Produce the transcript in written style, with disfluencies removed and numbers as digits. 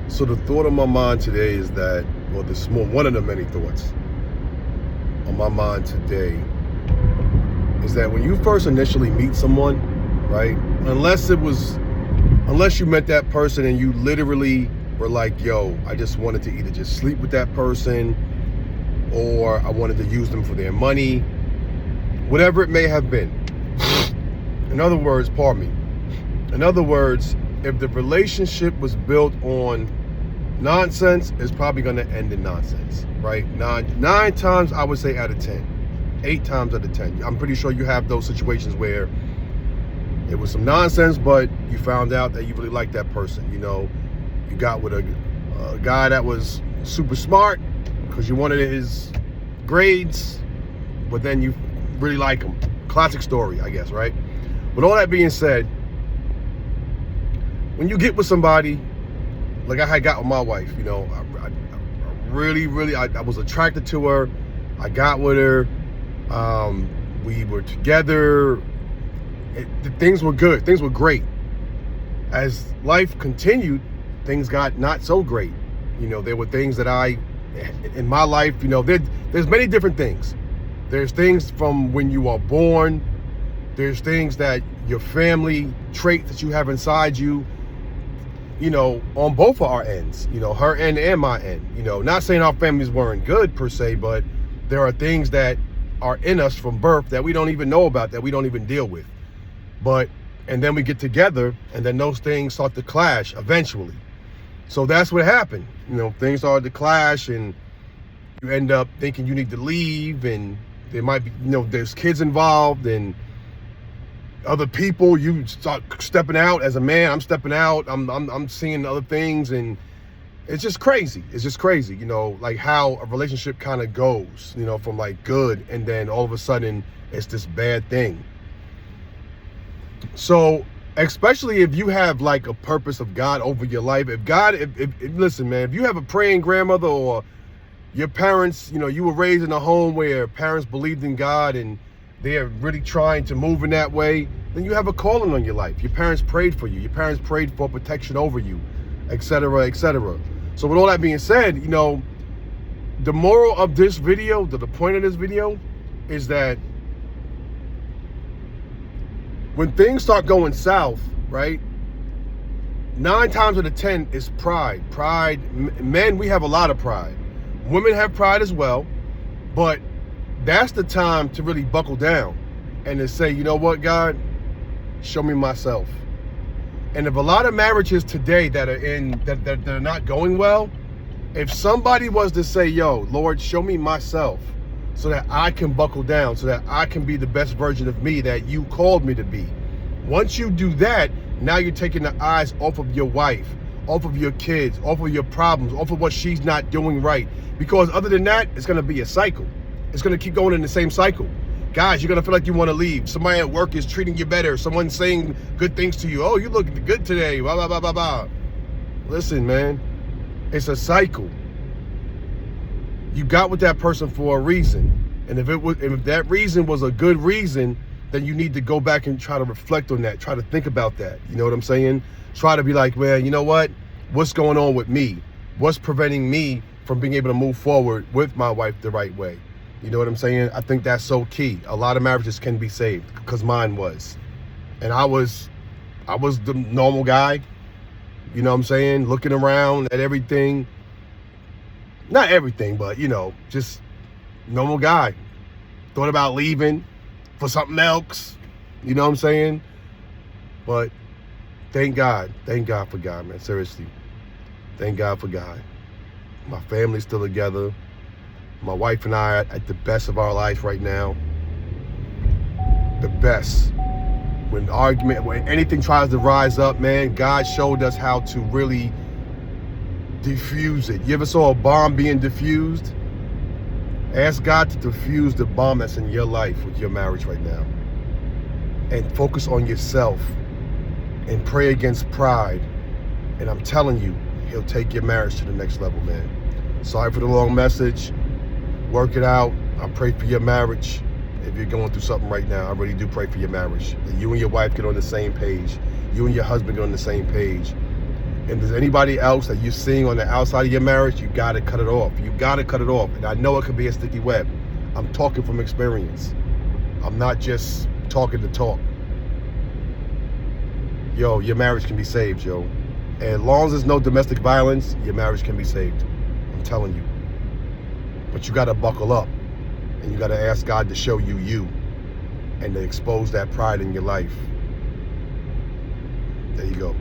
So the thought on my mind today is that, well, one of the many thoughts on my mind today is that when you first initially meet someone, right? Unless you met that person and you literally were like, yo, I just wanted to either just sleep with that person or I wanted to use them for their money, whatever it may have been. In other words, if the relationship was built on nonsense, it's probably going to end in nonsense, right? Nine times, I would say, out of 10. 8 times out of 10. I'm pretty sure you have those situations where it was some nonsense, but you found out that you really liked that person. You know, you got with a guy that was super smart because you wanted his grades, but then you really like him. Classic story, I guess, right? With all that being said, when you get with somebody, like I had got with my wife, you know, I really, I was attracted to her. I got with her. We were together. Things were good. Things were great. As life continued, things got not so great. You know, there were things that in my life, you know, there's many different things. There's things from when you are born. There's things that your family traits that you have inside you, you know, on both of our ends, you know, her end and my end. You know, not saying our families weren't good per se, but there are things that are in us from birth that we don't even know about, that we don't even deal with. And then we get together and then those things start to clash eventually. So that's what happened. You know, things started to clash and you end up thinking you need to leave, and there might be, you know, there's kids involved and other people. You start stepping out as a man. I'm stepping out. I'm seeing other things, and it's just crazy. It's just crazy, you know, like how a relationship kind of goes, you know, from like good, and then all of a sudden it's this bad thing. So, especially if you have like a purpose of God over your life, listen, man, if you have a praying grandmother or your parents, you know, you were raised in a home where parents believed in God and they're really trying to move in that way, then you have a calling on your life. Your parents prayed for you. Your parents prayed for protection over you, etc., etc. So with all that being said, you know, the moral of this video, the point of this video is that when things start going south, right, 9 times out of 10 is pride. Men, we have a lot of pride. Women have pride as well, but that's the time to really buckle down and to say, you know what, God, show me myself. And if a lot of marriages today that are not going well, if somebody was to say, yo, Lord, show me myself so that I can buckle down, so that I can be the best version of me that you called me to be. Once you do that, now you're taking the eyes off of your wife, off of your kids, off of your problems, off of what she's not doing right. Because other than that, it's going to be a cycle. It's going to keep going in the same cycle. Guys, you're going to feel like you want to leave. Somebody at work is treating you better. Someone's saying good things to you. Oh, you look good today. Blah, blah, blah, blah, blah. Listen, man, it's a cycle. You got with that person for a reason. And if that reason was a good reason, then you need to go back and try to reflect on that. Try to think about that. You know what I'm saying? Try to be like, man, you know what? What's going on with me? What's preventing me from being able to move forward with my wife the right way? You know what I'm saying? I think that's so key. A lot of marriages can be saved, because mine was. And I was the normal guy, you know what I'm saying? Looking around at everything. Not everything, but, you know, just normal guy. Thought about leaving for something else, you know what I'm saying? But thank God for God, man, seriously. Thank God for God. My family's still together. My wife and I are at the best of our life right now. The best. When anything tries to rise up, man, God showed us how to really diffuse it. You ever saw a bomb being diffused? Ask God to diffuse the bomb that's in your life with your marriage right now. And focus on yourself. And pray against pride. And I'm telling you, He'll take your marriage to the next level, man. Sorry for the long message. Work it out. I pray for your marriage. If you're going through something right now, I really do pray for your marriage. That you and your wife get on the same page. You and your husband get on the same page. And there's anybody else that you're seeing on the outside of your marriage, you got to cut it off. You got to cut it off. And I know it could be a sticky web. I'm talking from experience. I'm not just talking to talk. Yo, your marriage can be saved, yo. And as long as there's no domestic violence, your marriage can be saved. I'm telling you. But you got to buckle up. And you got to ask God to show you you. And to expose that pride in your life. There you go.